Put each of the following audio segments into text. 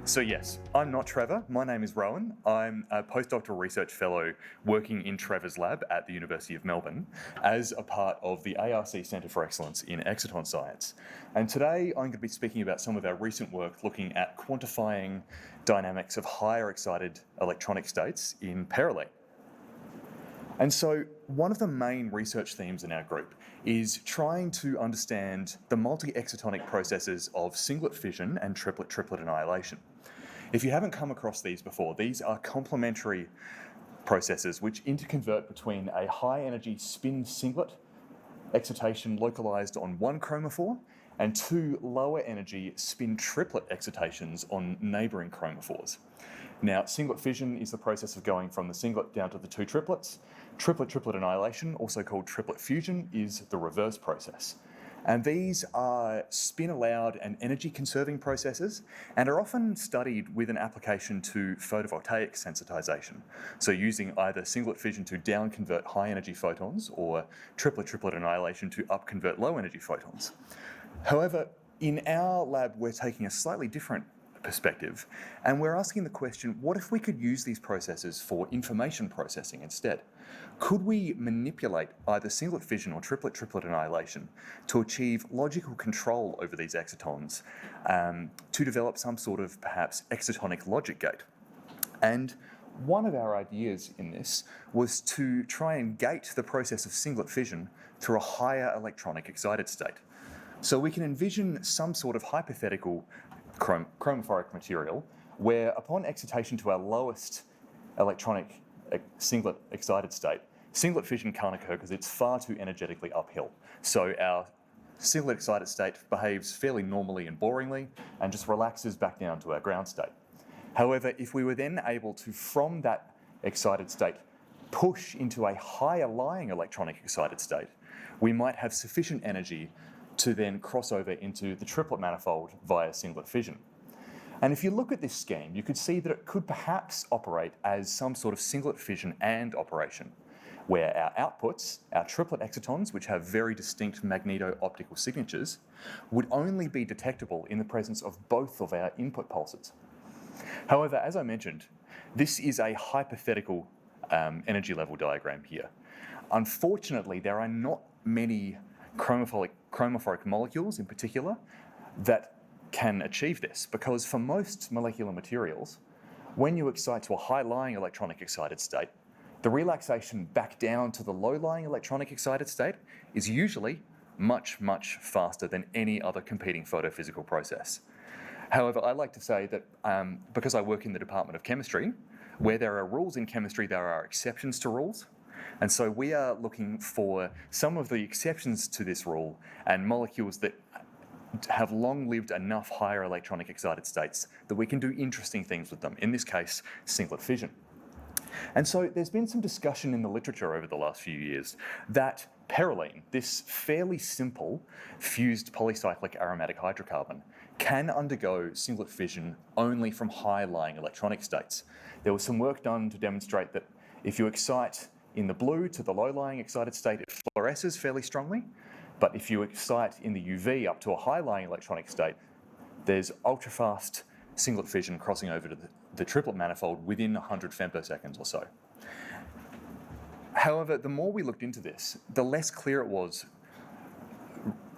So yes, I'm not Trevor. My name is Rohan. I'm a postdoctoral research fellow working in Trevor's lab at the University of Melbourne as a part of the ARC Centre for Excellence in Exciton Science. And today I'm going to be speaking about some of our recent work looking at quantifying dynamics of higher excited electronic states in Perylene. And so one of the main research themes in our group is trying to understand the multi-excitonic processes of singlet fission and triplet annihilation. If you haven't come across these before, these are complementary processes which interconvert between a high-energy spin singlet excitation localized on one chromophore and two lower-energy spin triplet excitations on neighboring chromophores. Now, singlet fission is the process of going from the singlet down to the two triplets. Triplet annihilation, also called triplet fusion, is the reverse process. And these are spin-allowed and energy-conserving processes and are often studied with an application to photovoltaic sensitization. So using either singlet fission to down-convert high-energy photons or triplet annihilation to up-convert low-energy photons. However, in our lab, we're taking a slightly different perspective, and we're asking the question, what if we could use these processes for information processing instead? Could we manipulate either singlet fission or triplet annihilation to achieve logical control over these excitons to develop some sort of perhaps excitonic logic gate? And one of our ideas in this was to try and gate the process of singlet fission through a higher electronic excited state. So we can envision some sort of hypothetical chromophoric material where upon excitation to our lowest electronic singlet excited state, singlet fission can't occur because it's far too energetically uphill. So our singlet excited state behaves fairly normally and boringly and just relaxes back down to our ground state. However, if we were then able to, from that excited state, push into a higher lying electronic excited state, we might have sufficient energy to then cross over into the triplet manifold via singlet fission. And if you look at this scheme, you could see that it could perhaps operate as some sort of singlet fission and operation, where our outputs, our triplet excitons, which have very distinct magneto-optical signatures, would only be detectable in the presence of both of our input pulses. However, as I mentioned, this is a hypothetical energy level diagram here. Unfortunately, there are not many chromophoric molecules in particular that can achieve this, because for most molecular materials, when you excite to a high-lying electronic excited state, the relaxation back down to the low-lying electronic excited state is usually much faster than any other competing photophysical process. However, I like to say that because I work in the Department of Chemistry, where there are rules in chemistry, there are exceptions to rules. And so we are looking for some of the exceptions to this rule and molecules that have long lived enough higher electronic excited states that we can do interesting things with them, in this case, singlet fission. And so there's been some discussion in the literature over the last few years that Perylene, this fairly simple fused polycyclic aromatic hydrocarbon, can undergo singlet fission only from high-lying electronic states. There was some work done to demonstrate that if you excite in the blue to the low-lying excited state, it fluoresces fairly strongly. But if you excite in the UV up to a high-lying electronic state, there's ultra-fast singlet fission crossing over to the triplet manifold within 100 femtoseconds or so. However, the more we looked into this, the less clear it was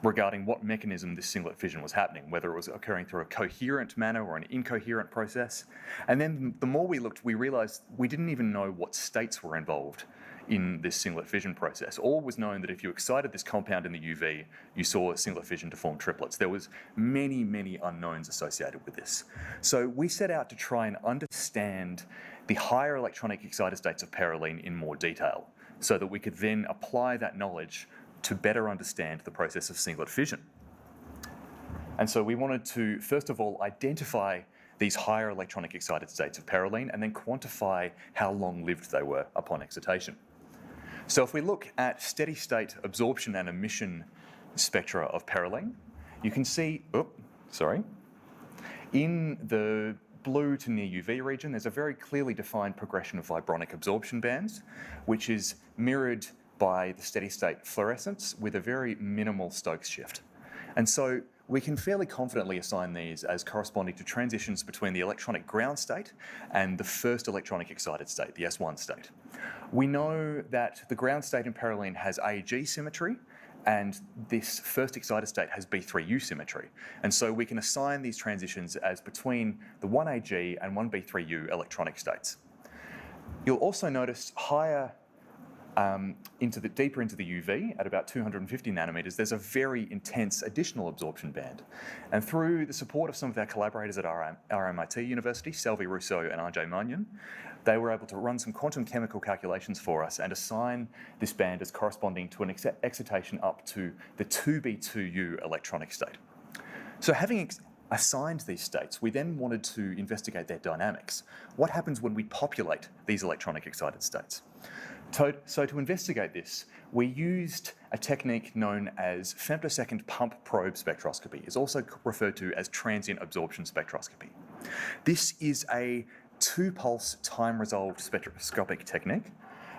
regarding what mechanism this singlet fission was happening, whether it was occurring through a coherent manner or an incoherent process. And then the more we looked, we realized we didn't even know what states were involved in this singlet fission process. All was known that if you excited this compound in the UV, you saw singlet fission to form triplets. There was many unknowns associated with this. So we set out to try and understand the higher electronic excited states of Perylene in more detail, so that we could then apply that knowledge to better understand the process of singlet fission. And so we wanted to, first of all, identify these higher electronic excited states of Perylene and then quantify how long-lived they were upon excitation. So if we look at steady state absorption and emission spectra of Perylene, you can see, in the blue to near UV region, there's a very clearly defined progression of vibronic absorption bands, which is mirrored by the steady state fluorescence with a very minimal Stokes shift. And so we can fairly confidently assign these as corresponding to transitions between the electronic ground state and the first electronic excited state, the S1 state. We know that the ground state in Perylene has AG symmetry, and this first excited state has B3U symmetry. And so we can assign these transitions as between the 1AG and 1B3U electronic states. You'll also notice higher deeper into the UV at about 250 nanometers, there's a very intense additional absorption band. And through the support of some of our collaborators at RMIT University, Selvi Rousseau and Ajay Manyan, they were able to run some quantum chemical calculations for us and assign this band as corresponding to an excitation up to the 2B2U electronic state. So having assigned these states, we then wanted to investigate their dynamics. What happens when we populate these electronic excited states? So to investigate this, we used a technique known as femtosecond pump probe spectroscopy. It's also referred to as transient absorption spectroscopy. This is a two-pulse time-resolved spectroscopic technique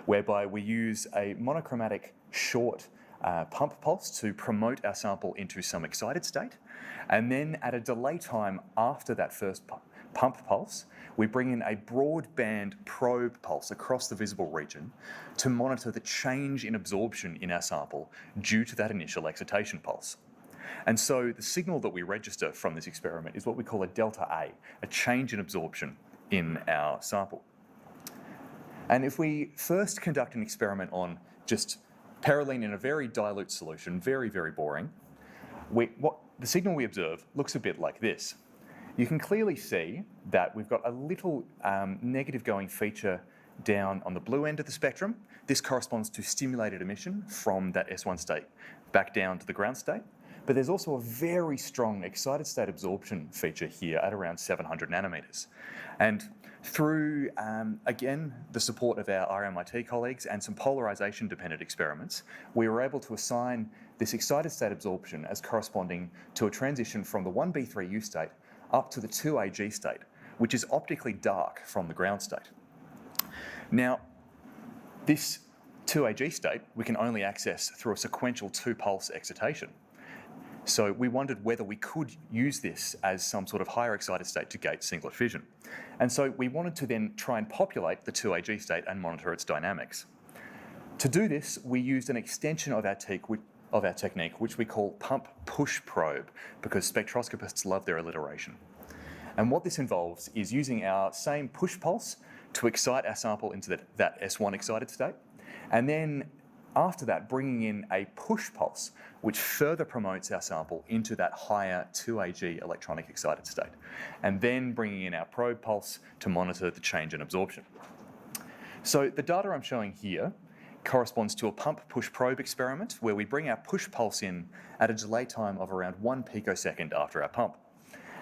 whereby we use a monochromatic short pump pulse to promote our sample into some excited state, and then at a delay time after that first pump pulse, we bring in a broadband probe pulse across the visible region to monitor the change in absorption in our sample due to that initial excitation pulse. And so the signal that we register from this experiment is what we call a delta A change in absorption in our sample. And if we first conduct an experiment on just Perylene in a very dilute solution, very, very boring, the signal we observe looks a bit like this. You can clearly see that we've got a little negative going feature down on the blue end of the spectrum. This corresponds to stimulated emission from that S1 state back down to the ground state. But there's also a very strong excited state absorption feature here at around 700 nanometers. And through, again, the support of our RMIT colleagues and some polarization-dependent experiments, we were able to assign this excited state absorption as corresponding to a transition from the 1B3U state up to the 2AG state, which is optically dark from the ground state. Now, this 2AG state we can only access through a sequential two-pulse excitation. So we wondered whether we could use this as some sort of higher excited state to gate singlet fission. And so we wanted to then try and populate the 2AG state and monitor its dynamics. To do this, we used an extension of our technique, which we call pump push probe, because spectroscopists love their alliteration. And what this involves is using our same push pulse to excite our sample into that S1 excited state, and then after that bringing in a push pulse, which further promotes our sample into that higher 2AG electronic excited state, and then bringing in our probe pulse to monitor the change in absorption. So the data I'm showing here corresponds to a pump push probe experiment where we bring our push pulse in at a delay time of around 1 picosecond after our pump.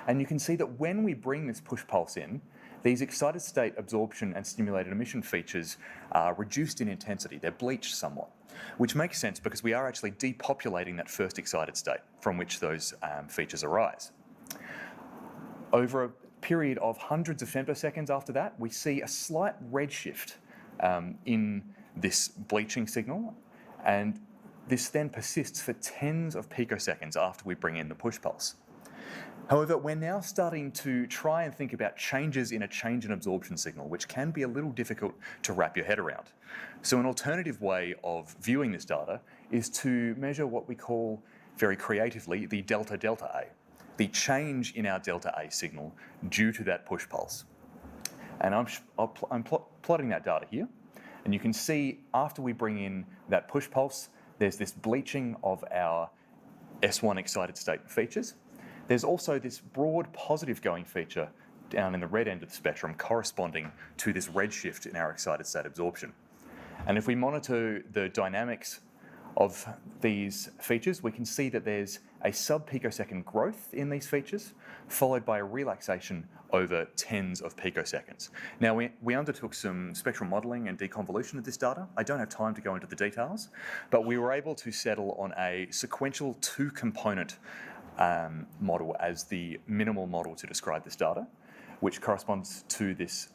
And you can see that when we bring this push pulse in, these excited state absorption and stimulated emission features are reduced in intensity. They're bleached somewhat, which makes sense because we are actually depopulating that first excited state from which those features arise. Over a period of hundreds of femtoseconds after that, we see a slight redshift in this bleaching signal, and this then persists for tens of picoseconds after we bring in the push pulse. However, we're now starting to try and think about changes in a change in absorption signal, which can be a little difficult to wrap your head around. So an alternative way of viewing this data is to measure what we call, very creatively, the delta A, the change in our delta A signal due to that push pulse. And I'm plotting that data here. And you can see after we bring in that push pulse, there's this bleaching of our S1 excited state features. There's also this broad positive going feature down in the red end of the spectrum corresponding to this redshift in our excited state absorption. And if we monitor the dynamics of these features, we can see that there's a sub-picosecond growth in these features, followed by a relaxation over tens of picoseconds. Now, we undertook some spectral modelling and deconvolution of this data. I don't have time to go into the details, but we were able to settle on a sequential two-component model as the minimal model to describe this data, which corresponds to this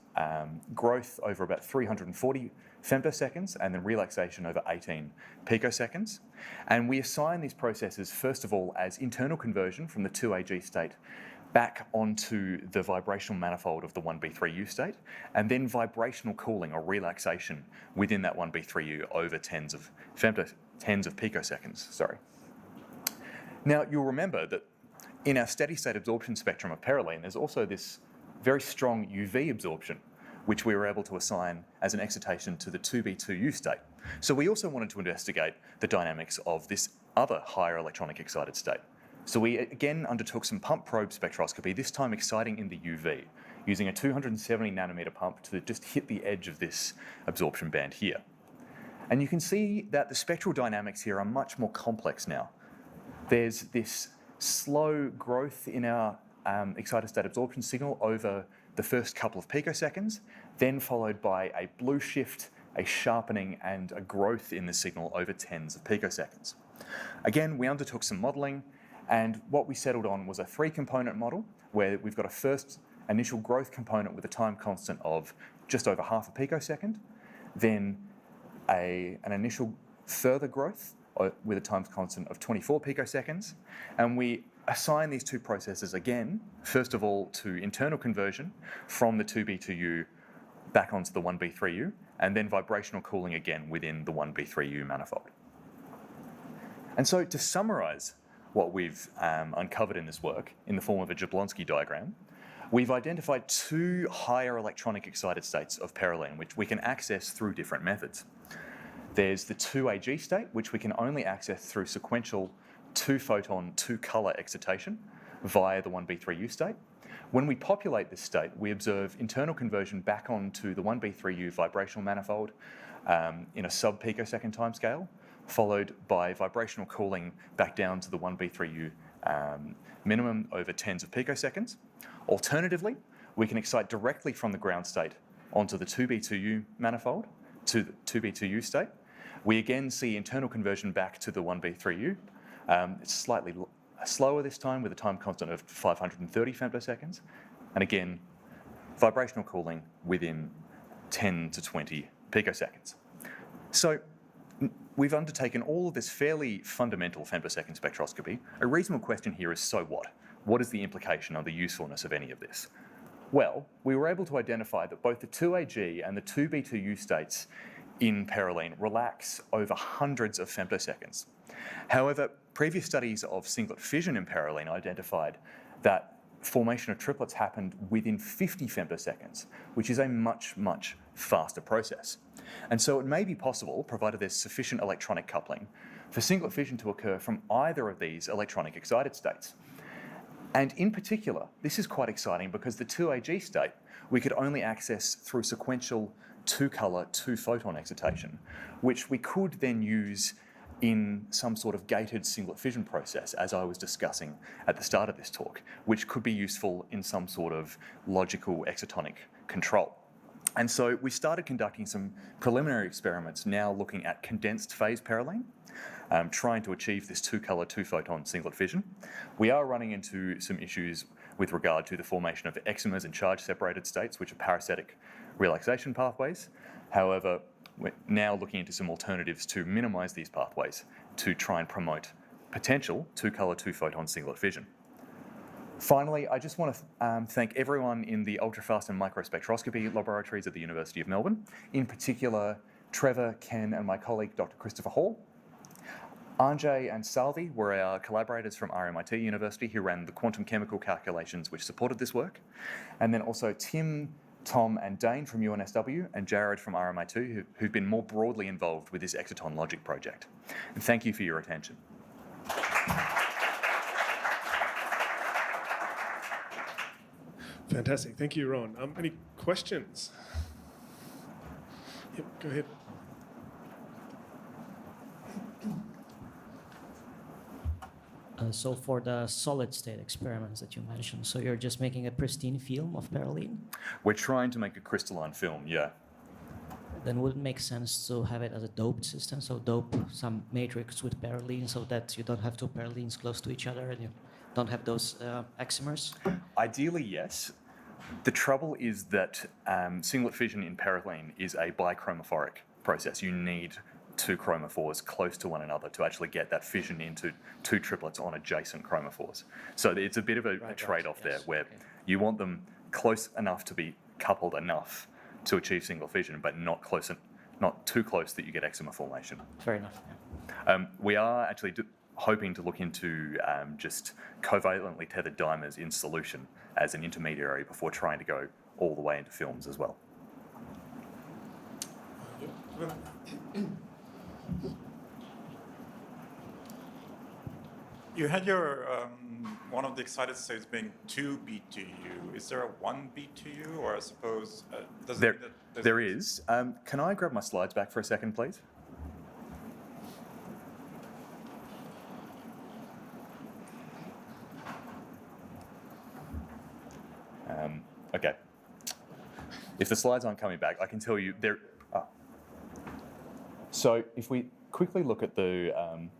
growth over about 340 femtoseconds, and then relaxation over 18 picoseconds. And we assign these processes, first of all, as internal conversion from the 2Ag state back onto the vibrational manifold of the 1B3U state, and then vibrational cooling or relaxation within that 1B3U over tens of picoseconds. Sorry. Now, you'll remember that in our steady state absorption spectrum of Perylene, there's also this very strong UV absorption, which we were able to assign as an excitation to the 2B2U state. So we also wanted to investigate the dynamics of this other higher electronic excited state. So we again undertook some pump probe spectroscopy, this time exciting in the UV, using a 270 nanometer pump to just hit the edge of this absorption band here. And you can see that the spectral dynamics here are much more complex now. There's this slow growth in our excited state absorption signal over the first couple of picoseconds, then followed by a blue shift, a sharpening, and a growth in the signal over tens of picoseconds. Again, we undertook some modelling, and what we settled on was a 3-component model where we've got a first initial growth component with a time constant of just over half a picosecond, then an initial further growth with a time constant of 24 picoseconds, and we assign these two processes again, first of all to internal conversion from the 2B2U back onto the 1B3U, and then vibrational cooling again within the 1B3U manifold. And so to summarise what we've uncovered in this work in the form of a Jablonski diagram, we've identified two higher electronic excited states of Perylene, which we can access through different methods. There's the 2Ag state, which we can only access through sequential 2-photon, 2-colour excitation via the 1B3U state. When we populate this state, we observe internal conversion back onto the 1B3U vibrational manifold in a sub-picosecond timescale, followed by vibrational cooling back down to the 1B3U minimum over tens of picoseconds. Alternatively, we can excite directly from the ground state onto the 2B2U manifold to the 2B2U state. We again see internal conversion back to the 1B3U. It's slightly slower this time with a time constant of 530 femtoseconds. And again, vibrational cooling within 10 to 20 picoseconds. So we've undertaken all of this fairly fundamental femtosecond spectroscopy. A reasonable question here is, so what? What is the implication or the usefulness of any of this? Well, we were able to identify that both the 2Ag and the 2B2U states in Perylene relax over hundreds of femtoseconds. However, previous studies of singlet fission in Perylene identified that formation of triplets happened within 50 femtoseconds, which is a much, much faster process. And so it may be possible, provided there's sufficient electronic coupling, for singlet fission to occur from either of these electronic excited states. And in particular, this is quite exciting because the 2Ag state we could only access through sequential 2-colour, 2-photon excitation, which we could then use in some sort of gated singlet fission process, as I was discussing at the start of this talk, which could be useful in some sort of logical excitonic control. And so we started conducting some preliminary experiments now looking at condensed phase Perylene, trying to achieve this 2-colour, 2-photon singlet fission. We are running into some issues with regard to the formation of excimers and charge-separated states, which are parasitic relaxation pathways. However, we're now looking into some alternatives to minimise these pathways to try and promote potential 2-colour, 2-photon singlet fission. Finally, I just want to thank everyone in the ultrafast and microspectroscopy laboratories at the University of Melbourne, in particular Trevor, Ken and my colleague Dr. Christopher Hall. Anjay and Salvi were our collaborators from RMIT University who ran the quantum chemical calculations which supported this work. And then also Tim, Tom and Dane from UNSW and Jared from RMIT who've been more broadly involved with this exciton logic project. And thank you for your attention. Fantastic. Thank you, Ron. Any questions? Yep, go ahead. So for the solid state experiments that you mentioned, so you're just making a pristine film of Perylene? We're trying to make a crystalline film, yeah. Then would it make sense to have it as a doped system? So dope some matrix with Perylene so that you don't have two Perylenes close to each other and you don't have those excimers? Ideally, yes. The trouble is that singlet fission in Perylene is a bichromophoric process. You need two chromophores close to one another to actually get that fission into two triplets on adjacent chromophores. So it's a bit of a trade-off there, where you want them close enough to be coupled enough to achieve single fission, but not too close that you get eczema formation. Fair enough. We are actually hoping to look into just covalently tethered dimers in solution as an intermediary before trying to go all the way into films as well. You had your one of the excited states being 2 B2U. Is there a 1 B2U, or I suppose does it mean that there is. Can I grab my slides back for a second, please? Okay. If the slides aren't coming back, I can tell you there. So if we quickly look at the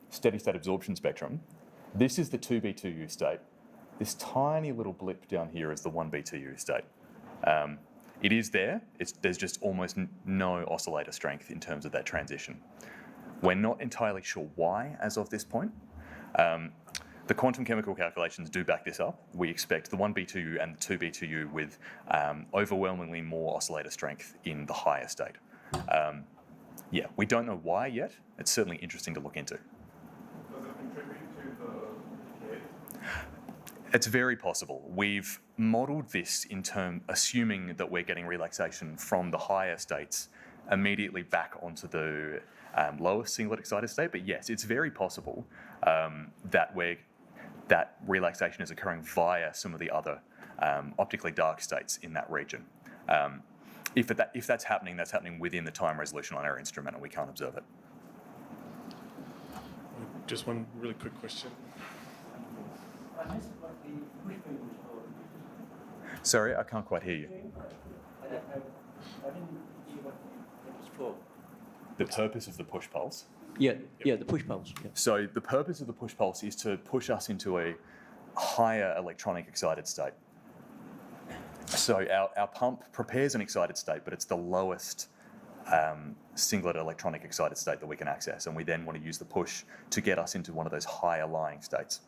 steady state absorption spectrum, this is the 2B2U state. This tiny little blip down here is the 1B2U state. It is there. There's just almost no oscillator strength in terms of that transition. We're not entirely sure why as of this point. The quantum chemical calculations do back this up. We expect the 1B2U and the 2B2U with overwhelmingly more oscillator strength in the higher state. Yeah, we don't know why yet. It's certainly interesting to look into. Does it contribute to the gate? It's very possible. We've modelled this assuming that we're getting relaxation from the higher states immediately back onto the lowest singlet excited state. But yes, it's very possible that relaxation is occurring via some of the other optically dark states in that region. If that's happening within the time resolution on our instrument, and we can't observe it. Just one really quick question. Sorry, I can't quite hear you. The purpose of the push pulse? Yeah, the push pulse. Yeah. So the purpose of the push pulse is to push us into a higher electronic excited state. So our pump prepares an excited state, but it's the lowest singlet electronic excited state that we can access, and we then want to use the push to get us into one of those higher lying states.